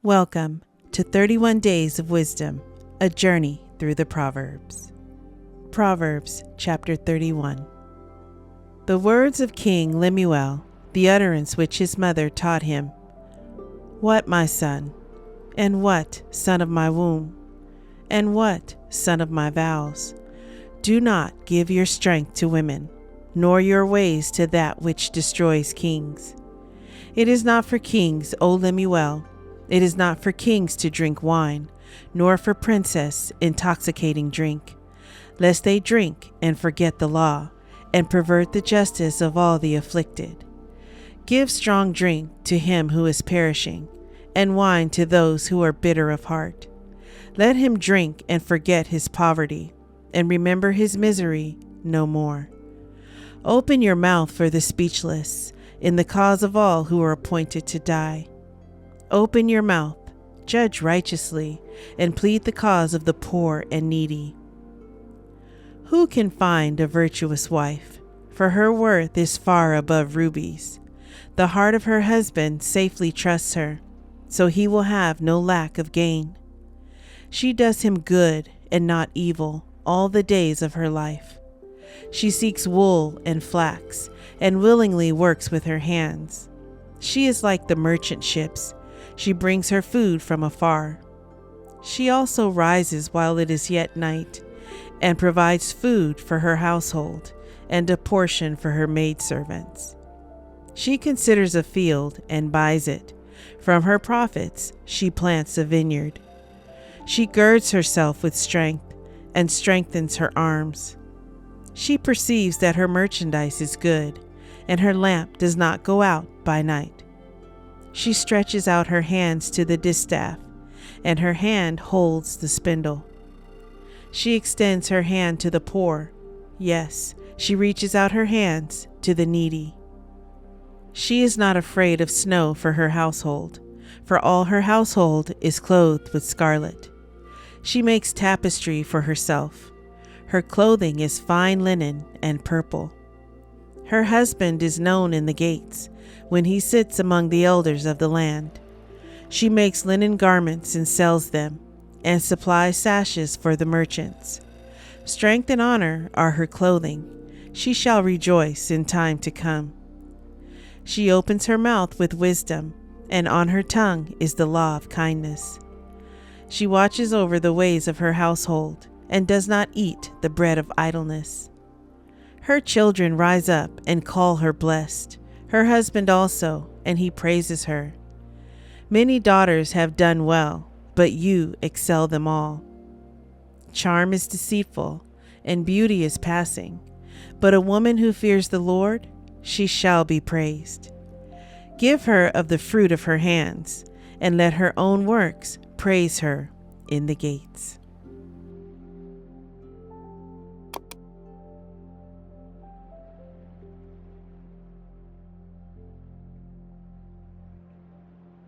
Welcome to 31 Days of Wisdom, a journey through the Proverbs. Proverbs chapter 31. The words of King Lemuel, the utterance which his mother taught him. What, my son? And what, son of my womb? And what, son of my vows? Do not give your strength to women, nor your ways to that which destroys kings. It is not for kings, O Lemuel. It is not for kings to drink wine, nor for princes intoxicating drink, lest they drink and forget the law, and pervert the justice of all the afflicted. Give strong drink to him who is perishing, and wine to those who are bitter of heart. Let him drink and forget his poverty, and remember his misery no more. Open your mouth for the speechless, in the cause of all who are appointed to die. Open your mouth, judge righteously, and plead the cause of the poor and needy. Who can find a virtuous wife? For her worth is far above rubies. The heart of her husband safely trusts her, so he will have no lack of gain. She does him good and not evil all the days of her life. She seeks wool and flax, and willingly works with her hands. She is like the merchant ships. She brings her food from afar. She also rises while it is yet night, and provides food for her household, and a portion for her maidservants. She considers a field and buys it. From her profits she plants a vineyard. She girds herself with strength, and strengthens her arms. She perceives that her merchandise is good, and her lamp does not go out by night. She stretches out her hands to the distaff, and her hand holds the spindle. She extends her hand to the poor. Yes, she reaches out her hands to the needy. She is not afraid of snow for her household, for all her household is clothed with scarlet. She makes tapestry for herself. Her clothing is fine linen and purple. Her husband is known in the gates, when he sits among the elders of the land. She makes linen garments and sells them, and supplies sashes for the merchants. Strength and honor are her clothing. She shall rejoice in time to come. She opens her mouth with wisdom, and on her tongue is the law of kindness. She watches over the ways of her household, and does not eat the bread of idleness. Her children rise up and call her blessed, her husband also, and he praises her. Many daughters have done well, but you excel them all. Charm is deceitful, and beauty is passing, but a woman who fears the Lord, she shall be praised. Give her of the fruit of her hands, and let her own works praise her in the gates.